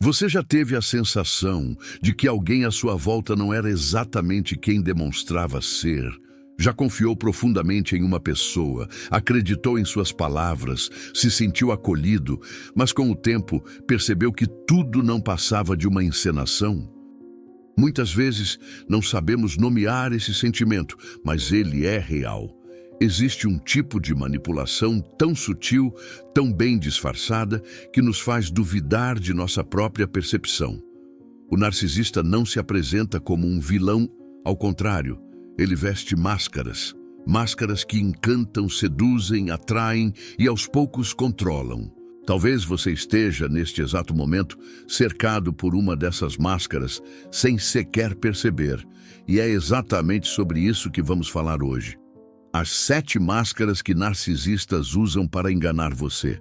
Você já teve a sensação de que alguém à sua volta não era exatamente quem demonstrava ser? Já confiou profundamente em uma pessoa, acreditou em suas palavras, se sentiu acolhido, mas com o tempo percebeu que tudo não passava de uma encenação? Muitas vezes não sabemos nomear esse sentimento, mas ele é real. Existe um tipo de manipulação tão sutil, tão bem disfarçada, que nos faz duvidar de nossa própria percepção. O narcisista não se apresenta como um vilão, ao contrário, ele veste máscaras. Máscaras que encantam, seduzem, atraem e aos poucos controlam. Talvez você esteja, neste exato momento, cercado por uma dessas máscaras, sem sequer perceber. E é exatamente sobre isso que vamos falar hoje. As 7 máscaras que narcisistas usam para enganar você.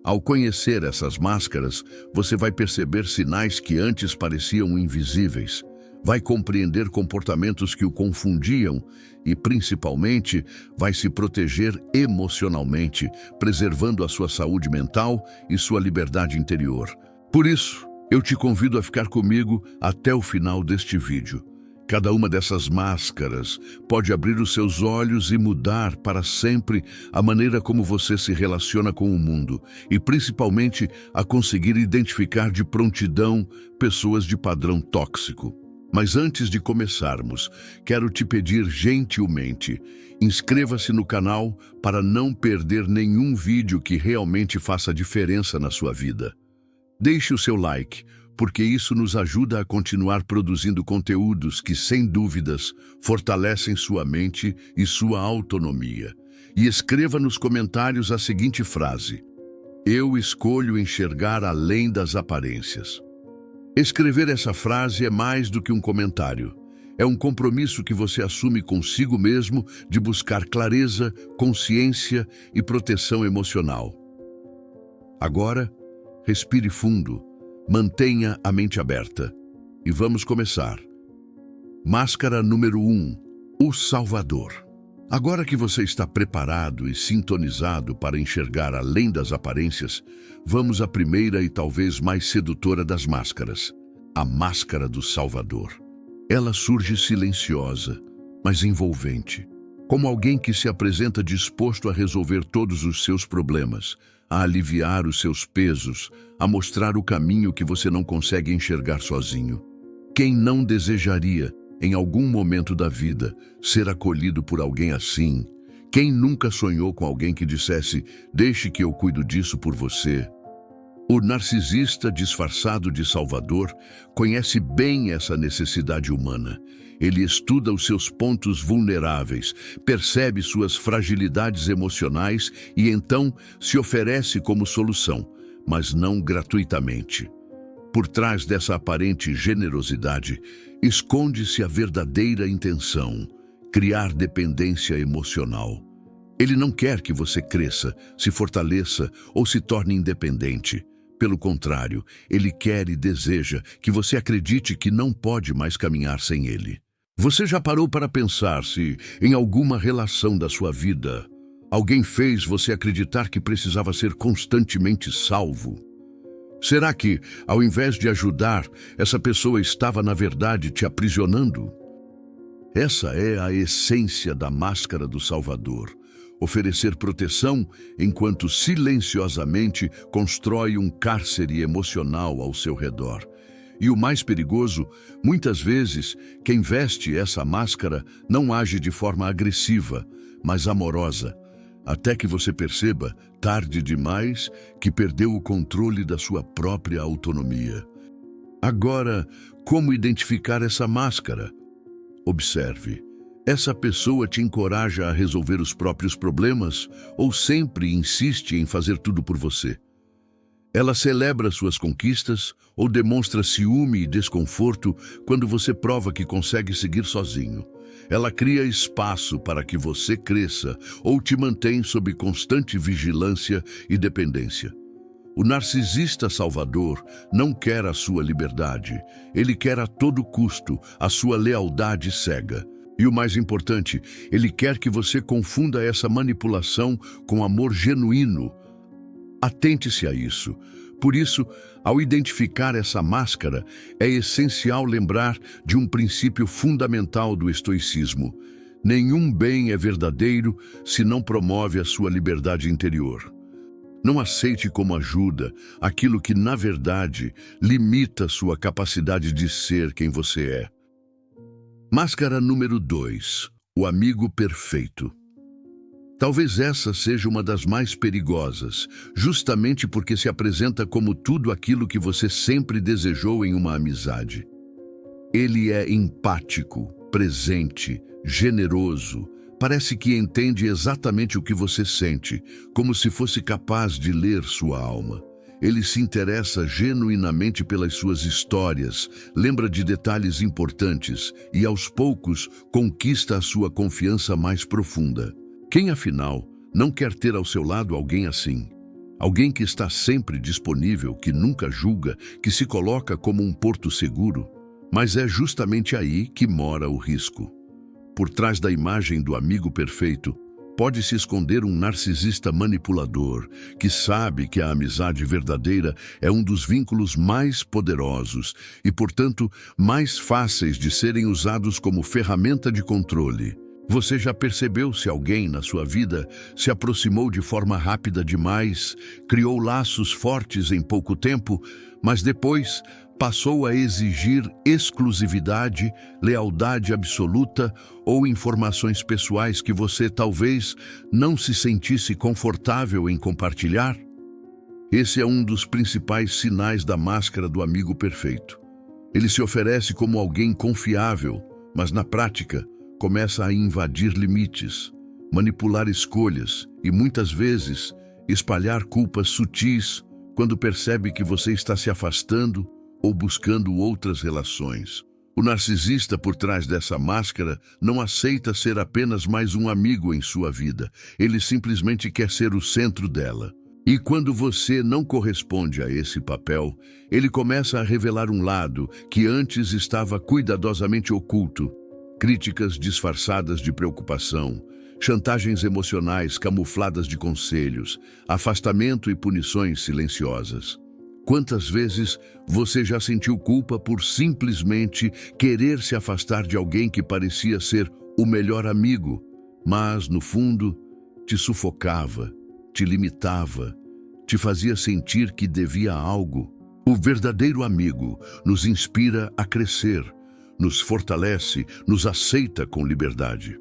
Ao conhecer essas máscaras, você vai perceber sinais que antes pareciam invisíveis. Vai compreender comportamentos que o confundiam e, principalmente, vai se proteger emocionalmente, preservando a sua saúde mental e sua liberdade interior. Por isso, eu te convido a ficar comigo até o final deste vídeo. Cada uma dessas máscaras pode abrir os seus olhos e mudar para sempre a maneira como você se relaciona com o mundo e, principalmente, a conseguir identificar de prontidão pessoas de padrão tóxico. Mas antes de começarmos, quero te pedir gentilmente, inscreva-se no canal para não perder nenhum vídeo que realmente faça diferença na sua vida. Deixe o seu like, porque isso nos ajuda a continuar produzindo conteúdos que, sem dúvidas, fortalecem sua mente e sua autonomia. E escreva nos comentários a seguinte frase: eu escolho enxergar além das aparências. Escrever essa frase é mais do que um comentário. É um compromisso que você assume consigo mesmo de buscar clareza, consciência e proteção emocional. Agora, respire fundo. Mantenha a mente aberta. E vamos começar. Máscara número 1. O Salvador. Agora que você está preparado e sintonizado para enxergar além das aparências, vamos à primeira e talvez mais sedutora das máscaras. A Máscara do Salvador. Ela surge silenciosa, mas envolvente. Como alguém que se apresenta disposto a resolver todos os seus problemas, a aliviar os seus pesos, a mostrar o caminho que você não consegue enxergar sozinho. Quem não desejaria, em algum momento da vida, ser acolhido por alguém assim? Quem nunca sonhou com alguém que dissesse, deixe que eu cuido disso por você? O narcisista disfarçado de salvador conhece bem essa necessidade humana. Ele estuda os seus pontos vulneráveis, percebe suas fragilidades emocionais e então se oferece como solução, mas não gratuitamente. Por trás dessa aparente generosidade, esconde-se a verdadeira intenção: criar dependência emocional. Ele não quer que você cresça, se fortaleça ou se torne independente. Pelo contrário, ele quer e deseja que você acredite que não pode mais caminhar sem ele. Você já parou para pensar se, em alguma relação da sua vida, alguém fez você acreditar que precisava ser constantemente salvo? Será que, ao invés de ajudar, essa pessoa estava, na verdade, te aprisionando? Essa é a essência da Máscara do Salvador. Oferecer proteção enquanto silenciosamente constrói um cárcere emocional ao seu redor. E o mais perigoso, muitas vezes, quem veste essa máscara não age de forma agressiva, mas amorosa, até que você perceba, tarde demais, que perdeu o controle da sua própria autonomia. Agora, como identificar essa máscara? Observe. Essa pessoa te encoraja a resolver os próprios problemas ou sempre insiste em fazer tudo por você? Ela celebra suas conquistas ou demonstra ciúme e desconforto quando você prova que consegue seguir sozinho? Ela cria espaço para que você cresça ou te mantém sob constante vigilância e dependência? O narcisista salvador não quer a sua liberdade. Ele quer a todo custo a sua lealdade cega. E o mais importante, ele quer que você confunda essa manipulação com amor genuíno. Atente-se a isso, Por isso, ao identificar essa máscara, é essencial lembrar de um princípio fundamental do estoicismo: nenhum bem é verdadeiro se não promove a sua liberdade interior. Não aceite como ajuda aquilo que, na verdade, limita sua capacidade de ser quem você é. Máscara número 2. O amigo perfeito. Talvez essa seja uma das mais perigosas, justamente porque se apresenta como tudo aquilo que você sempre desejou em uma amizade. Ele é empático, presente, generoso. Parece que entende exatamente o que você sente, como se fosse capaz de ler sua alma. Ele se interessa genuinamente pelas suas histórias, lembra de detalhes importantes e, aos poucos, conquista a sua confiança mais profunda. Quem, afinal, não quer ter ao seu lado alguém assim? Alguém que está sempre disponível, que nunca julga, que se coloca como um porto seguro? Mas é justamente aí que mora o risco. Por trás da imagem do amigo perfeito, pode se esconder um narcisista manipulador, que sabe que a amizade verdadeira é um dos vínculos mais poderosos e, portanto, mais fáceis de serem usados como ferramenta de controle. Você já percebeu se alguém na sua vida se aproximou de forma rápida demais, criou laços fortes em pouco tempo, mas depois passou a exigir exclusividade, lealdade absoluta ou informações pessoais que você talvez não se sentisse confortável em compartilhar? Esse é um dos principais sinais da máscara do amigo perfeito. Ele se oferece como alguém confiável, mas na prática começa a invadir limites, manipular escolhas e, muitas vezes, espalhar culpas sutis quando percebe que você está se afastando ou buscando outras relações. O narcisista por trás dessa máscara não aceita ser apenas mais um amigo em sua vida. Ele simplesmente quer ser o centro dela. E quando você não corresponde a esse papel, ele começa a revelar um lado que antes estava cuidadosamente oculto. Críticas disfarçadas de preocupação, chantagens emocionais camufladas de conselhos, afastamento e punições silenciosas. Quantas vezes você já sentiu culpa por simplesmente querer se afastar de alguém que parecia ser o melhor amigo, mas, no fundo, te sufocava, te limitava, te fazia sentir que devia algo? O verdadeiro amigo nos inspira a crescer, nos fortalece, nos aceita com liberdade.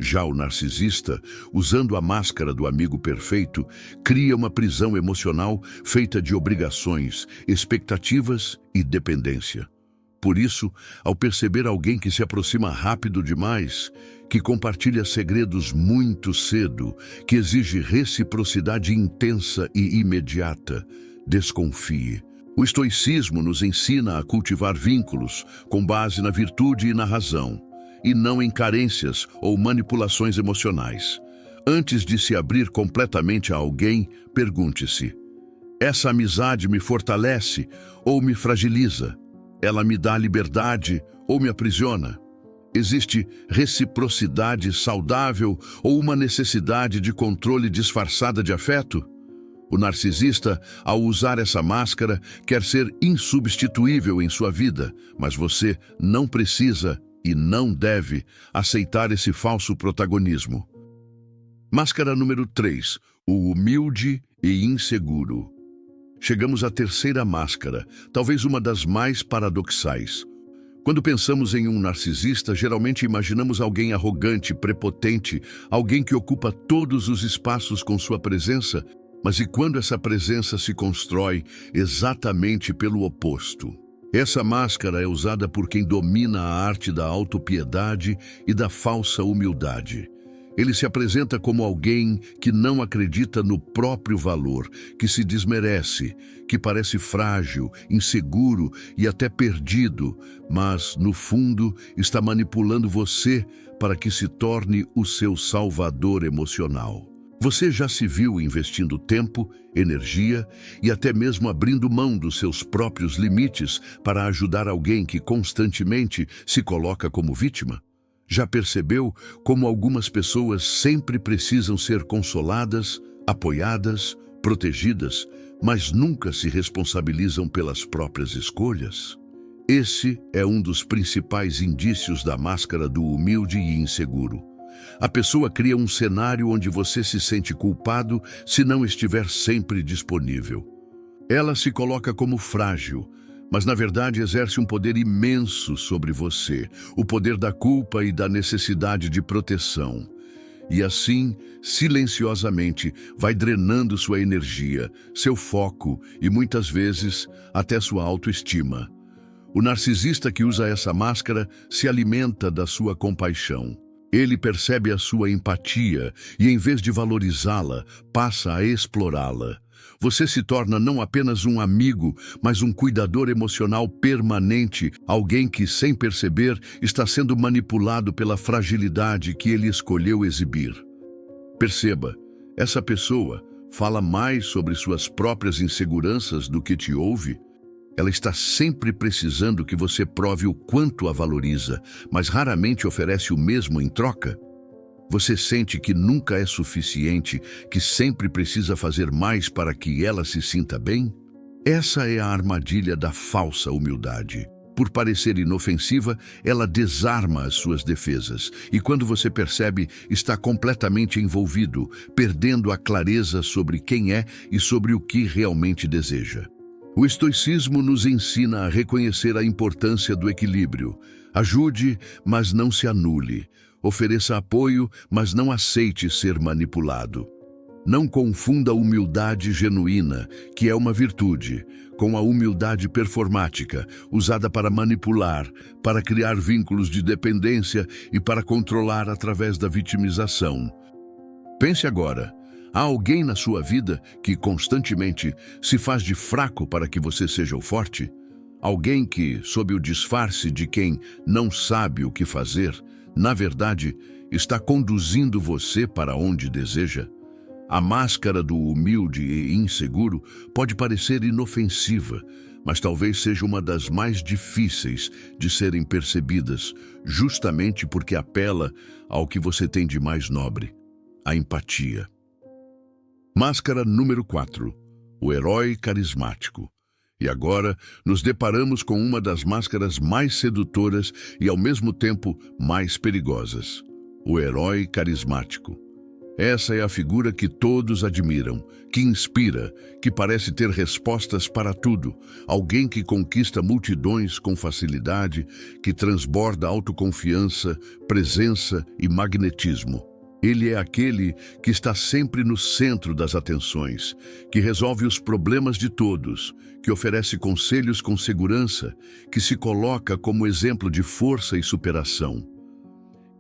Já o narcisista, usando a máscara do amigo perfeito, cria uma prisão emocional feita de obrigações, expectativas e dependência. Por isso, ao perceber alguém que se aproxima rápido demais, que compartilha segredos muito cedo, que exige reciprocidade intensa e imediata, desconfie. O estoicismo nos ensina a cultivar vínculos com base na virtude e na razão, e não em carências ou manipulações emocionais. Antes de se abrir completamente a alguém, pergunte-se: essa amizade me fortalece ou me fragiliza? Ela me dá liberdade ou me aprisiona? Existe reciprocidade saudável ou uma necessidade de controle disfarçada de afeto? O narcisista, ao usar essa máscara, quer ser insubstituível em sua vida, mas você não precisa e não deve aceitar esse falso protagonismo. Máscara número 3. O humilde e inseguro. Chegamos à terceira máscara, talvez uma das mais paradoxais. Quando pensamos em um narcisista, geralmente imaginamos alguém arrogante, prepotente, alguém que ocupa todos os espaços com sua presença. Mas e quando essa presença se constrói exatamente pelo oposto? Essa máscara é usada por quem domina a arte da autopiedade e da falsa humildade. Ele se apresenta como alguém que não acredita no próprio valor, que se desmerece, que parece frágil, inseguro e até perdido, mas, no fundo, está manipulando você para que se torne o seu salvador emocional. Você já se viu investindo tempo, energia e até mesmo abrindo mão dos seus próprios limites para ajudar alguém que constantemente se coloca como vítima? Já percebeu como algumas pessoas sempre precisam ser consoladas, apoiadas, protegidas, mas nunca se responsabilizam pelas próprias escolhas. Esse é um dos principais indícios da máscara do humilde e inseguro. A pessoa cria um cenário onde você se sente culpado se não estiver sempre disponível. Ela se coloca como frágil, mas na verdade exerce um poder imenso sobre você, o poder da culpa e da necessidade de proteção. E assim, silenciosamente, vai drenando sua energia, seu foco e muitas vezes até sua autoestima. O narcisista que usa essa máscara se alimenta da sua compaixão. Ele percebe a sua empatia e, em vez de valorizá-la, passa a explorá-la. Você se torna não apenas um amigo, mas um cuidador emocional permanente, alguém que, sem perceber, está sendo manipulado pela fragilidade que ele escolheu exibir. Perceba, essa pessoa fala mais sobre suas próprias inseguranças do que te ouve. Ela está sempre precisando que você prove o quanto a valoriza, mas raramente oferece o mesmo em troca. Você sente que nunca é suficiente, que sempre precisa fazer mais para que ela se sinta bem? Essa é a armadilha da falsa humildade. Por parecer inofensiva, ela desarma as suas defesas e, quando você percebe, está completamente envolvido, perdendo a clareza sobre quem é e sobre o que realmente deseja. O estoicismo nos ensina a reconhecer a importância do equilíbrio. Ajude, mas não se anule. Ofereça apoio, mas não aceite ser manipulado. Não confunda a humildade genuína, que é uma virtude, com a humildade performática, usada para manipular, para criar vínculos de dependência e para controlar através da vitimização. Pense agora. Há alguém na sua vida que constantemente se faz de fraco para que você seja o forte? Alguém que, sob o disfarce de quem não sabe o que fazer, na verdade, está conduzindo você para onde deseja? A máscara do humilde e inseguro pode parecer inofensiva, mas talvez seja uma das mais difíceis de serem percebidas, justamente porque apela ao que você tem de mais nobre, a empatia. Máscara número 4. O herói carismático. E agora nos deparamos com uma das máscaras mais sedutoras e ao mesmo tempo mais perigosas. O herói carismático. Essa é a figura que todos admiram, que inspira, que parece ter respostas para tudo. Alguém que conquista multidões com facilidade, que transborda autoconfiança, presença e magnetismo. Ele é aquele que está sempre no centro das atenções, que resolve os problemas de todos, que oferece conselhos com segurança, que se coloca como exemplo de força e superação.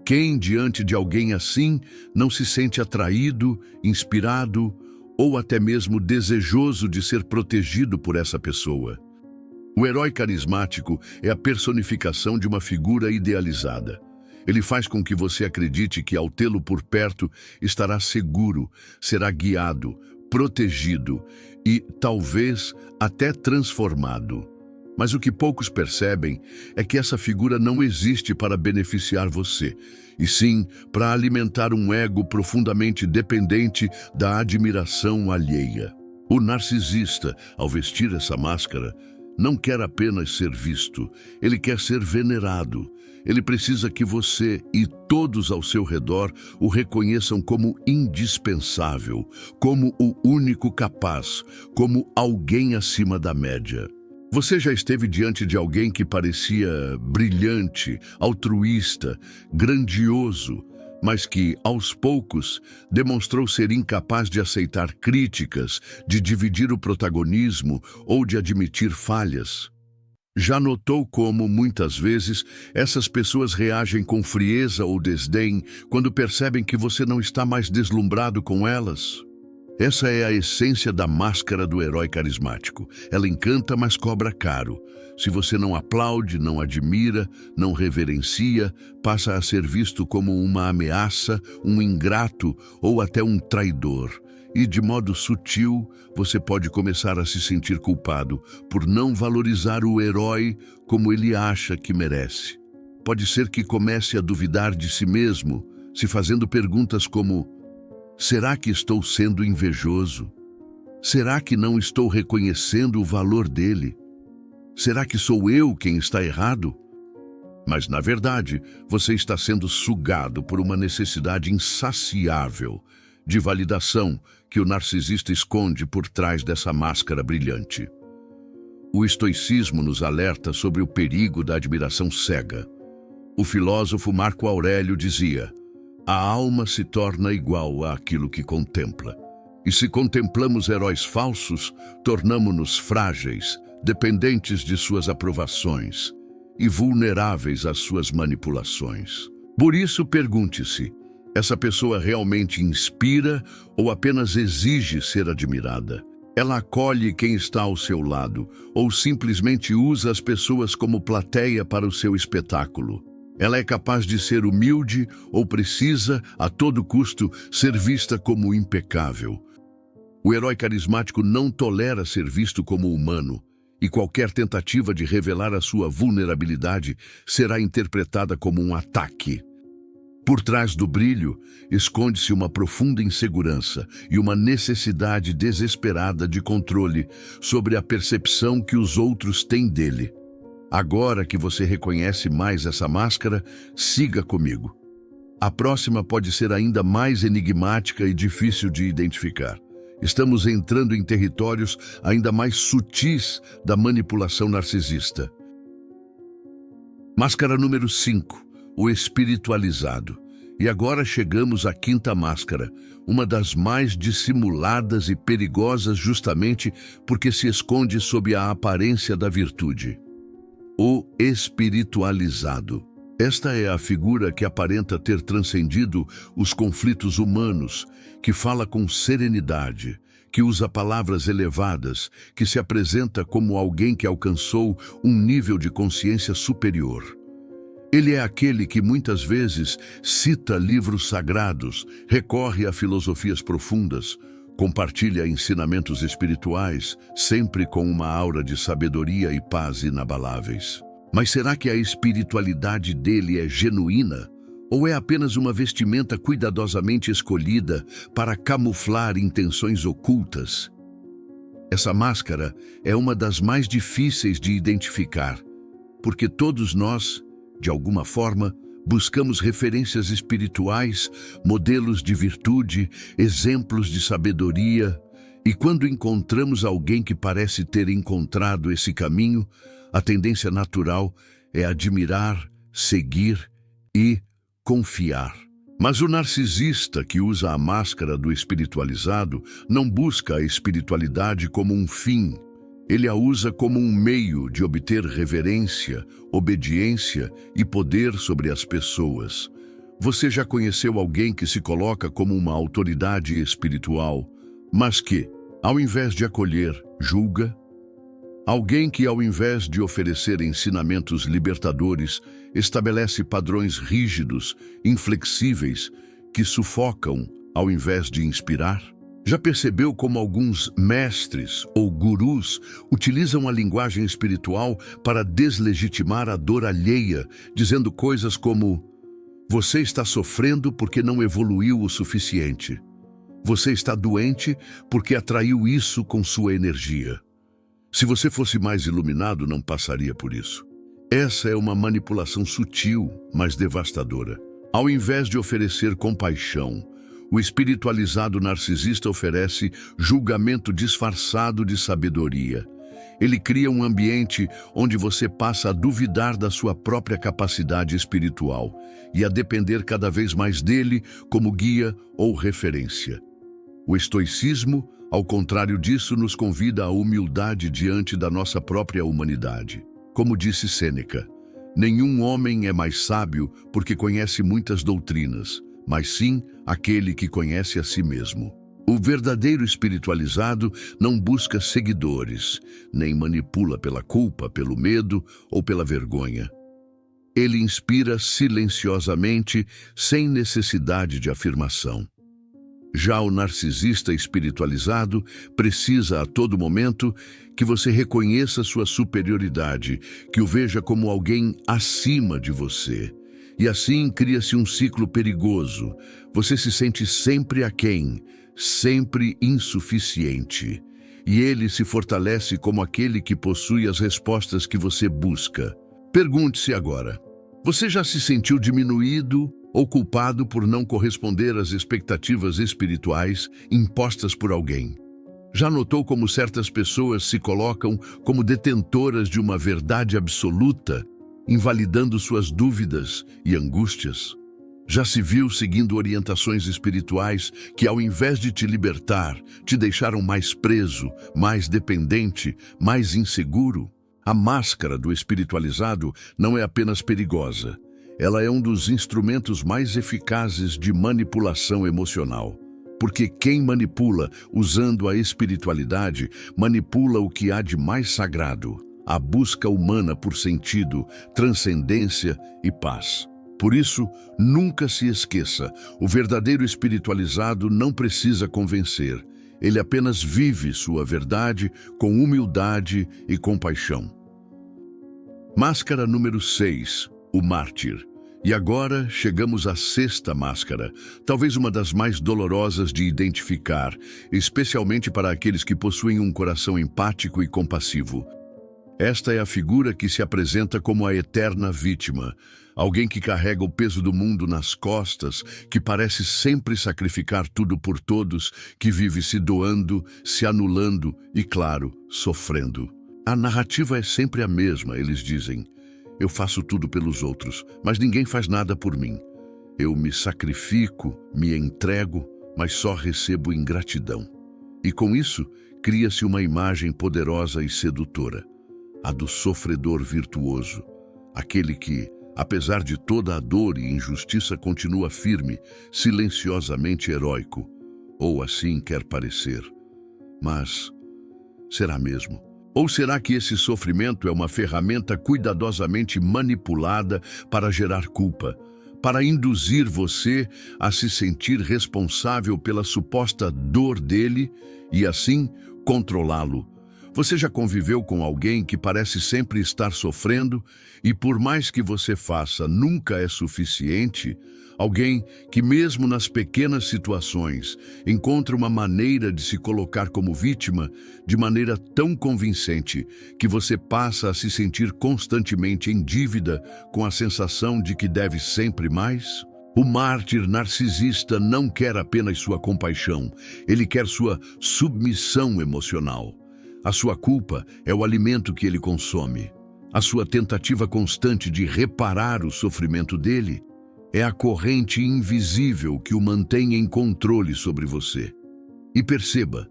Quem, diante de alguém assim, não se sente atraído, inspirado ou até mesmo desejoso de ser protegido por essa pessoa? O herói carismático é a personificação de uma figura idealizada. Ele faz com que você acredite que, ao tê-lo por perto, estará seguro, será guiado, protegido e, talvez, até transformado. Mas o que poucos percebem é que essa figura não existe para beneficiar você, e sim para alimentar um ego profundamente dependente da admiração alheia. O narcisista, ao vestir essa máscara, não quer apenas ser visto, ele quer ser venerado. Ele precisa que você e todos ao seu redor o reconheçam como indispensável, como o único capaz, como alguém acima da média. Você já esteve diante de alguém que parecia brilhante, altruísta, grandioso, mas que, aos poucos, demonstrou ser incapaz de aceitar críticas, de dividir o protagonismo ou de admitir falhas? Já notou como, muitas vezes, essas pessoas reagem com frieza ou desdém quando percebem que você não está mais deslumbrado com elas? Essa é a essência da máscara do herói carismático. Ela encanta, mas cobra caro. Se você não aplaude, não admira, não reverencia, passa a ser visto como uma ameaça, um ingrato ou até um traidor. E, de modo sutil, você pode começar a se sentir culpado por não valorizar o herói como ele acha que merece. Pode ser que comece a duvidar de si mesmo, se fazendo perguntas como: será que estou sendo invejoso? Será que não estou reconhecendo o valor dele? Será que sou eu quem está errado? Mas, na verdade, você está sendo sugado por uma necessidade insaciável de validação que o narcisista esconde por trás dessa máscara brilhante. O estoicismo nos alerta sobre o perigo da admiração cega. O filósofo Marco Aurélio dizia: a alma se torna igual àquilo que contempla. E se contemplamos heróis falsos, tornamo-nos frágeis, dependentes de suas aprovações e vulneráveis às suas manipulações. Por isso, pergunte-se: essa pessoa realmente inspira ou apenas exige ser admirada? Ela acolhe quem está ao seu lado ou simplesmente usa as pessoas como plateia para o seu espetáculo? Ela é capaz de ser humilde ou precisa, a todo custo, ser vista como impecável? O herói carismático não tolera ser visto como humano, e qualquer tentativa de revelar a sua vulnerabilidade será interpretada como um ataque. Por trás do brilho, esconde-se uma profunda insegurança e uma necessidade desesperada de controle sobre a percepção que os outros têm dele. Agora que você reconhece mais essa máscara, siga comigo. A próxima pode ser ainda mais enigmática e difícil de identificar. Estamos entrando em territórios ainda mais sutis da manipulação narcisista. Máscara número 5, o espiritualizado. E agora chegamos à quinta máscara, uma das mais dissimuladas e perigosas justamente porque se esconde sob a aparência da virtude. O espiritualizado. Esta é a figura que aparenta ter transcendido os conflitos humanos, que fala com serenidade, que usa palavras elevadas, que se apresenta como alguém que alcançou um nível de consciência superior. Ele é aquele que muitas vezes cita livros sagrados, recorre a filosofias profundas, compartilha ensinamentos espirituais, sempre com uma aura de sabedoria e paz inabaláveis. Mas será que a espiritualidade dele é genuína? Ou é apenas uma vestimenta cuidadosamente escolhida para camuflar intenções ocultas? Essa máscara é uma das mais difíceis de identificar, porque todos nós, de alguma forma, buscamos referências espirituais, modelos de virtude, exemplos de sabedoria, e quando encontramos alguém que parece ter encontrado esse caminho, a tendência natural é admirar, seguir e confiar. Mas o narcisista que usa a máscara do espiritualizado não busca a espiritualidade como um fim. Ele a usa como um meio de obter reverência, obediência e poder sobre as pessoas. Você já conheceu alguém que se coloca como uma autoridade espiritual, mas que, ao invés de acolher, julga? Alguém que, ao invés de oferecer ensinamentos libertadores, estabelece padrões rígidos, inflexíveis, que sufocam, ao invés de inspirar? Já percebeu como alguns mestres ou gurus utilizam a linguagem espiritual para deslegitimar a dor alheia, dizendo coisas como: você está sofrendo porque não evoluiu o suficiente. Você está doente porque atraiu isso com sua energia. Se você fosse mais iluminado, não passaria por isso. Essa é uma manipulação sutil, mas devastadora. Ao invés de oferecer compaixão, o espiritualizado narcisista oferece julgamento disfarçado de sabedoria. Ele cria um ambiente onde você passa a duvidar da sua própria capacidade espiritual e a depender cada vez mais dele como guia ou referência. O estoicismo, ao contrário disso, nos convida à humildade diante da nossa própria humanidade. Como disse Sêneca, nenhum homem é mais sábio porque conhece muitas doutrinas, mas sim aquele que conhece a si mesmo. O verdadeiro espiritualizado não busca seguidores, nem manipula pela culpa, pelo medo ou pela vergonha. Ele inspira silenciosamente, sem necessidade de afirmação. Já o narcisista espiritualizado precisa a todo momento que você reconheça sua superioridade, que o veja como alguém acima de você. E assim cria-se um ciclo perigoso. Você se sente sempre aquém, sempre insuficiente. e ele se fortalece como aquele que possui as respostas que você busca. Pergunte-se agora: você já se sentiu diminuído ou culpado por não corresponder às expectativas espirituais impostas por alguém? Já notou como certas pessoas se colocam como detentoras de uma verdade absoluta, invalidando suas dúvidas e angústias? Já se viu seguindo orientações espirituais que, ao invés de te libertar, te deixaram mais preso, mais dependente, mais inseguro? A máscara do espiritualizado não é apenas perigosa, ela é um dos instrumentos mais eficazes de manipulação emocional. Porque quem manipula usando a espiritualidade, manipula o que há de mais sagrado, a busca humana por sentido, transcendência e paz. Por isso, nunca se esqueça, o verdadeiro espiritualizado não precisa convencer, ele apenas vive sua verdade com humildade e compaixão. Máscara número 6, o mártir. E agora chegamos à sexta máscara, talvez uma das mais dolorosas de identificar, especialmente para aqueles que possuem um coração empático e compassivo. Esta é a figura que se apresenta como a eterna vítima, alguém que carrega o peso do mundo nas costas, que parece sempre sacrificar tudo por todos, que vive se doando, se anulando e, claro, sofrendo. A narrativa é sempre a mesma, eles dizem. Eu faço tudo pelos outros, mas ninguém faz nada por mim. Eu me sacrifico, me entrego, mas só recebo ingratidão. E com isso, cria-se uma imagem poderosa e sedutora, a do sofredor virtuoso, aquele que, apesar de toda a dor e injustiça, continua firme, silenciosamente heróico, ou assim quer parecer. Mas será mesmo? Ou será que esse sofrimento é uma ferramenta cuidadosamente manipulada para gerar culpa, para induzir você a se sentir responsável pela suposta dor dele e, assim, controlá-lo? Você já conviveu com alguém que parece sempre estar sofrendo e, por mais que você faça, nunca é suficiente? Alguém que, mesmo nas pequenas situações, encontra uma maneira de se colocar como vítima de maneira tão convincente que você passa a se sentir constantemente em dívida com a sensação de que deve sempre mais? O mártir narcisista não quer apenas sua compaixão, ele quer sua submissão emocional. A sua culpa é o alimento que ele consome. A sua tentativa constante de reparar o sofrimento dele é a corrente invisível que o mantém em controle sobre você. E perceba,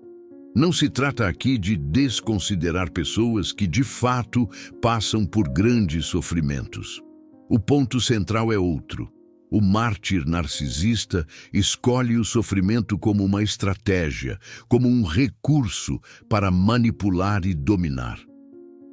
não se trata aqui de desconsiderar pessoas que de fato passam por grandes sofrimentos. O ponto central é outro. O mártir narcisista escolhe o sofrimento como uma estratégia, como um recurso para manipular e dominar.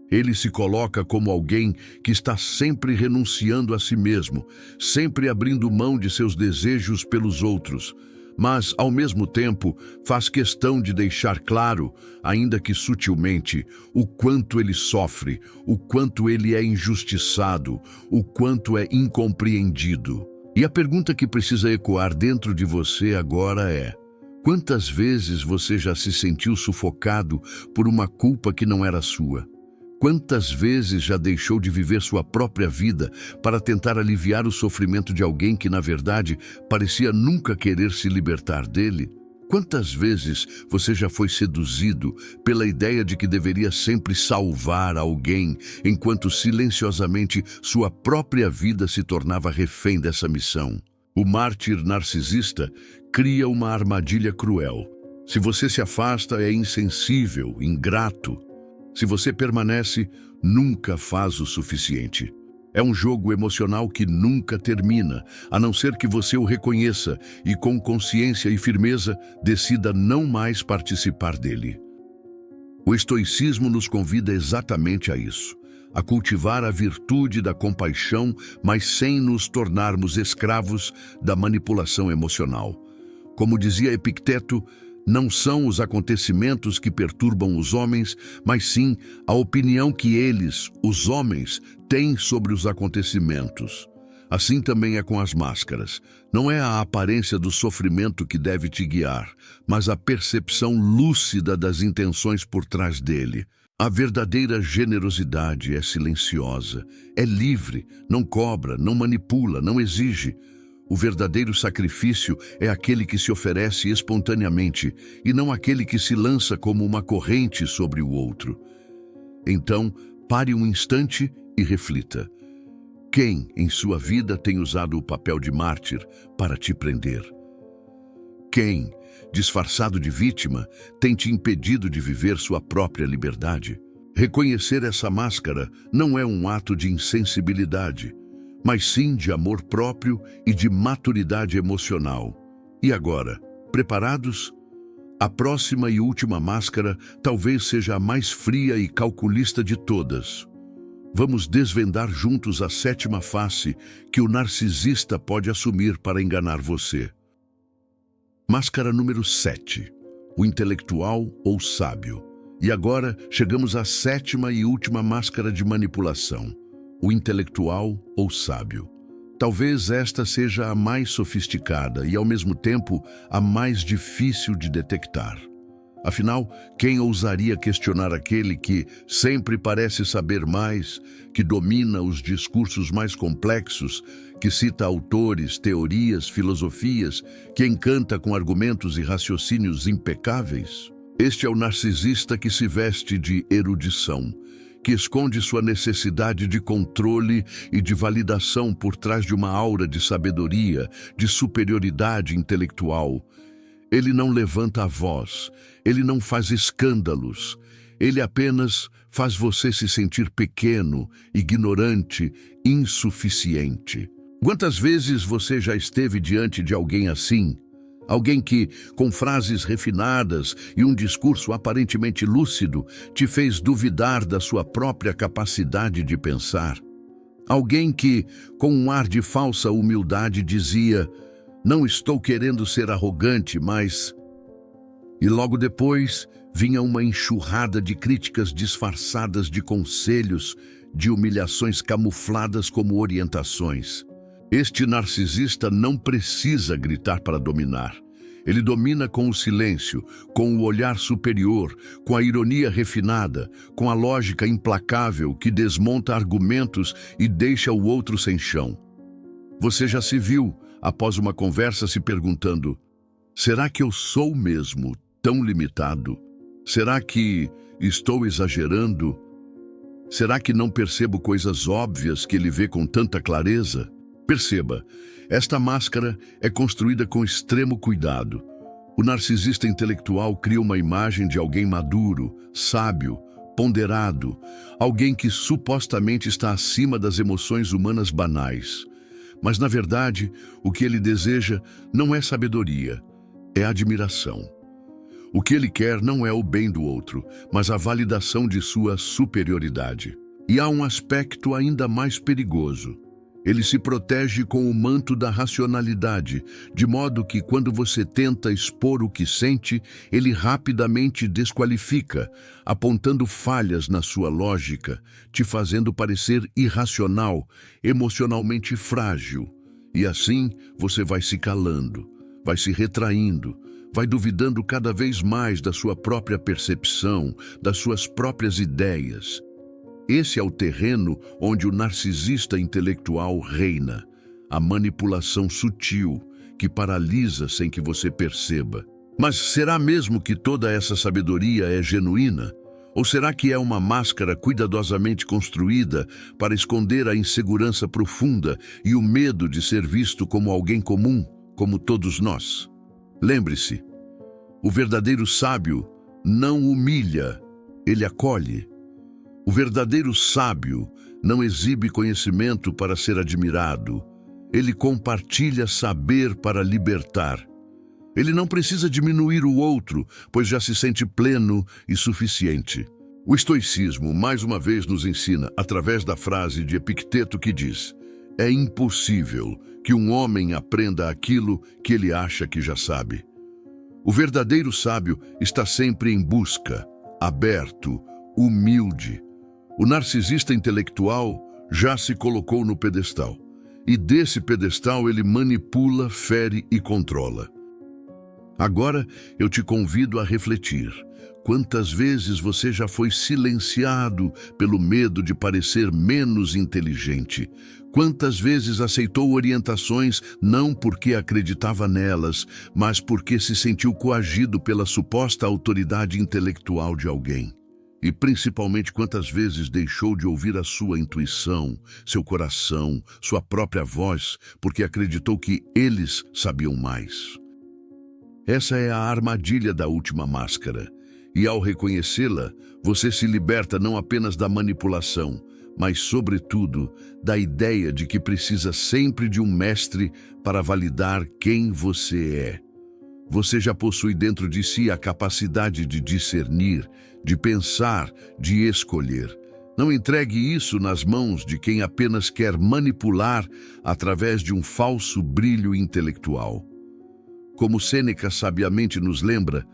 Ele se coloca como alguém que está sempre renunciando a si mesmo, sempre abrindo mão de seus desejos pelos outros, mas, ao mesmo tempo, faz questão de deixar claro, ainda que sutilmente, o quanto ele sofre, o quanto ele é injustiçado, o quanto é incompreendido. E a pergunta que precisa ecoar dentro de você agora é: quantas vezes você já se sentiu sufocado por uma culpa que não era sua? Quantas vezes já deixou de viver sua própria vida para tentar aliviar o sofrimento de alguém que, na verdade, parecia nunca querer se libertar dele? Quantas vezes você já foi seduzido pela ideia de que deveria sempre salvar alguém, enquanto silenciosamente sua própria vida se tornava refém dessa missão? O mártir narcisista cria uma armadilha cruel. Se você se afasta, é insensível, ingrato. Se você permanece, nunca faz o suficiente. É um jogo emocional que nunca termina, a não ser que você o reconheça e, com consciência e firmeza, decida não mais participar dele. O estoicismo nos convida exatamente a isso, a cultivar a virtude da compaixão, mas sem nos tornarmos escravos da manipulação emocional. Como dizia Epicteto, não são os acontecimentos que perturbam os homens, mas sim a opinião que eles, os homens, têm sobre os acontecimentos. Assim também é com as máscaras. Não é a aparência do sofrimento que deve te guiar, mas a percepção lúcida das intenções por trás dele. A verdadeira generosidade é silenciosa, é livre, não cobra, não manipula, não exige. O verdadeiro sacrifício é aquele que se oferece espontaneamente e não aquele que se lança como uma corrente sobre o outro. Então, pare um instante e reflita. Quem, em sua vida, tem usado o papel de mártir para te prender? Quem, disfarçado de vítima, tem te impedido de viver sua própria liberdade? Reconhecer essa máscara não é um ato de insensibilidade, mas sim de amor próprio e de maturidade emocional. E agora, preparados? A próxima e última máscara talvez seja a mais fria e calculista de todas. Vamos desvendar juntos a sétima face que o narcisista pode assumir para enganar você. Máscara número 7. O intelectual ou sábio. E agora chegamos à sétima e última máscara de manipulação. O intelectual ou sábio. Talvez esta seja a mais sofisticada e, ao mesmo tempo, a mais difícil de detectar. Afinal, quem ousaria questionar aquele que sempre parece saber mais, que domina os discursos mais complexos, que cita autores, teorias, filosofias, que encanta com argumentos e raciocínios impecáveis? Este é o narcisista que se veste de erudição, que esconde sua necessidade de controle e de validação por trás de uma aura de sabedoria, de superioridade intelectual. Ele não levanta a voz, ele não faz escândalos, ele apenas faz você se sentir pequeno, ignorante, insuficiente. Quantas vezes você já esteve diante de alguém assim? Alguém que, com frases refinadas e um discurso aparentemente lúcido, te fez duvidar da sua própria capacidade de pensar? Alguém que, com um ar de falsa humildade, dizia: "Não estou querendo ser arrogante, mas..." E logo depois vinha uma enxurrada de críticas disfarçadas de conselhos, de humilhações camufladas como orientações. Este narcisista não precisa gritar para dominar. Ele domina com o silêncio, com o olhar superior, com a ironia refinada, com a lógica implacável que desmonta argumentos e deixa o outro sem chão. Você já se viu, após uma conversa, se perguntando: será que eu sou mesmo tão limitado? Será que estou exagerando? Será que não percebo coisas óbvias que ele vê com tanta clareza? Perceba, esta máscara é construída com extremo cuidado. O narcisista intelectual cria uma imagem de alguém maduro, sábio, ponderado, alguém que supostamente está acima das emoções humanas banais. Mas, na verdade, o que ele deseja não é sabedoria, é admiração. O que ele quer não é o bem do outro, mas a validação de sua superioridade. E há um aspecto ainda mais perigoso. Ele se protege com o manto da racionalidade, de modo que, quando você tenta expor o que sente, ele rapidamente desqualifica, apontando falhas na sua lógica, te fazendo parecer irracional, emocionalmente frágil. E assim, você vai se calando, vai se retraindo, vai duvidando cada vez mais da sua própria percepção, das suas próprias ideias. Esse é o terreno onde o narcisista intelectual reina, a manipulação sutil, que paralisa sem que você perceba. Mas será mesmo que toda essa sabedoria é genuína? Ou será que é uma máscara cuidadosamente construída para esconder a insegurança profunda e o medo de ser visto como alguém comum, como todos nós? Lembre-se, o verdadeiro sábio não humilha, ele acolhe. O verdadeiro sábio não exibe conhecimento para ser admirado. Ele compartilha saber para libertar. Ele não precisa diminuir o outro, pois já se sente pleno e suficiente. O estoicismo, mais uma vez, nos ensina, através da frase de Epicteto que diz: "É impossível que um homem aprenda aquilo que ele acha que já sabe." O verdadeiro sábio está sempre em busca, aberto, humilde. O narcisista intelectual já se colocou no pedestal. E desse pedestal ele manipula, fere e controla. Agora eu te convido a refletir. Quantas vezes você já foi silenciado pelo medo de parecer menos inteligente? Quantas vezes aceitou orientações não porque acreditava nelas, mas porque se sentiu coagido pela suposta autoridade intelectual de alguém? E principalmente quantas vezes deixou de ouvir a sua intuição, seu coração, sua própria voz, porque acreditou que eles sabiam mais? Essa é a armadilha da última máscara. E ao reconhecê-la, você se liberta não apenas da manipulação, mas, sobretudo, da ideia de que precisa sempre de um mestre para validar quem você é. Você já possui dentro de si a capacidade de discernir, de pensar, de escolher. Não entregue isso nas mãos de quem apenas quer manipular através de um falso brilho intelectual. Como Sêneca sabiamente nos lembra,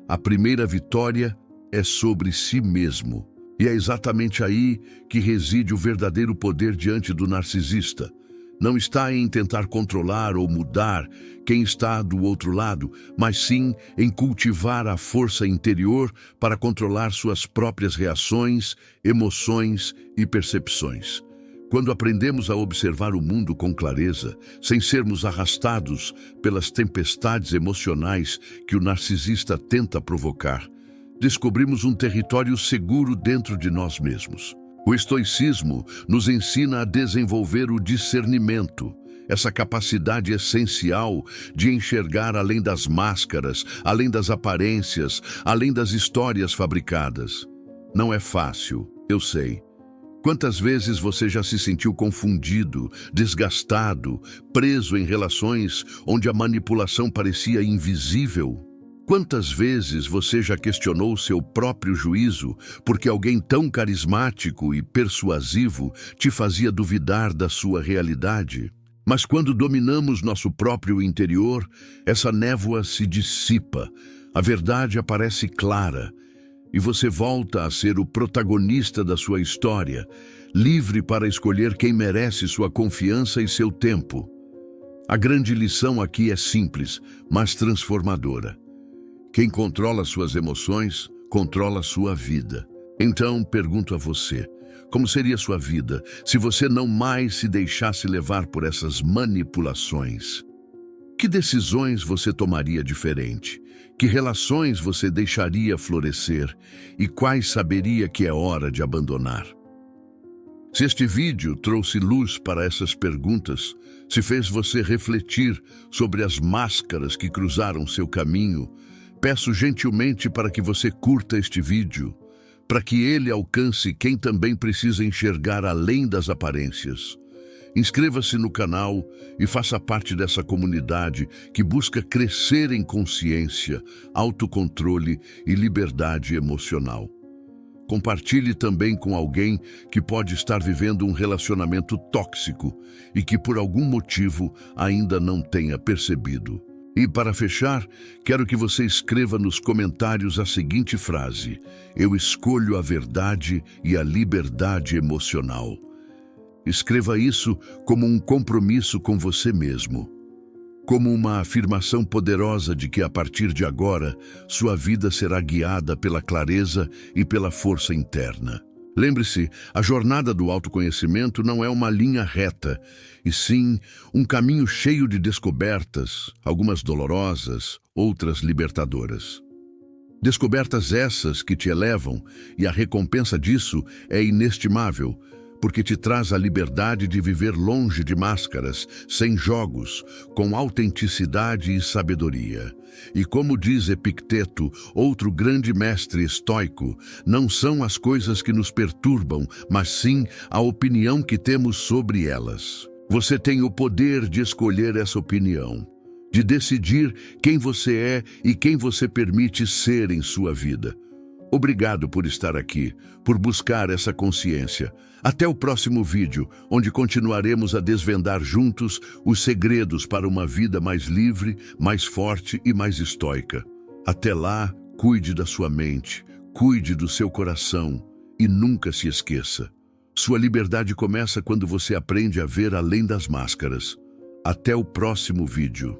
a primeira vitória é sobre si mesmo. E é exatamente aí que reside o verdadeiro poder diante do narcisista. Não está em tentar controlar ou mudar quem está do outro lado, mas sim em cultivar a força interior para controlar suas próprias reações, emoções e percepções. Quando aprendemos a observar o mundo com clareza, sem sermos arrastados pelas tempestades emocionais que o narcisista tenta provocar, descobrimos um território seguro dentro de nós mesmos. O estoicismo nos ensina a desenvolver o discernimento, essa capacidade essencial de enxergar além das máscaras, além das aparências, além das histórias fabricadas. Não é fácil, eu sei. Quantas vezes você já se sentiu confundido, desgastado, preso em relações onde a manipulação parecia invisível? Quantas vezes você já questionou seu próprio juízo porque alguém tão carismático e persuasivo te fazia duvidar da sua realidade? Mas quando dominamos nosso próprio interior, essa névoa se dissipa, a verdade aparece clara, e você volta a ser o protagonista da sua história, livre para escolher quem merece sua confiança e seu tempo. A grande lição aqui é simples, mas transformadora. Quem controla suas emoções, controla sua vida. Então, pergunto a você, como seria sua vida se você não mais se deixasse levar por essas manipulações? Que decisões você tomaria diferente? Que relações você deixaria florescer? E quais saberia que é hora de abandonar? Se este vídeo trouxe luz para essas perguntas, se fez você refletir sobre as máscaras que cruzaram seu caminho, peço gentilmente para que você curta este vídeo, para que ele alcance quem também precisa enxergar além das aparências. Inscreva-se no canal e faça parte dessa comunidade que busca crescer em consciência, autocontrole e liberdade emocional. Compartilhe também com alguém que pode estar vivendo um relacionamento tóxico e que por algum motivo ainda não tenha percebido. E para fechar, quero que você escreva nos comentários a seguinte frase: eu escolho a verdade e a liberdade emocional. Escreva isso como um compromisso com você mesmo, como uma afirmação poderosa de que a partir de agora, sua vida será guiada pela clareza e pela força interna. Lembre-se, a jornada do autoconhecimento não é uma linha reta, e sim um caminho cheio de descobertas, algumas dolorosas, outras libertadoras. Descobertas essas que te elevam, e a recompensa disso é inestimável, porque te traz a liberdade de viver longe de máscaras, sem jogos, com autenticidade e sabedoria. E como diz Epicteto, outro grande mestre estoico, não são as coisas que nos perturbam, mas sim a opinião que temos sobre elas. Você tem o poder de escolher essa opinião, de decidir quem você é e quem você permite ser em sua vida. Obrigado por estar aqui, por buscar essa consciência. Até o próximo vídeo, onde continuaremos a desvendar juntos os segredos para uma vida mais livre, mais forte e mais estoica. Até lá, cuide da sua mente, cuide do seu coração e nunca se esqueça: Sua liberdade começa quando você aprende a ver além das máscaras. Até o próximo vídeo.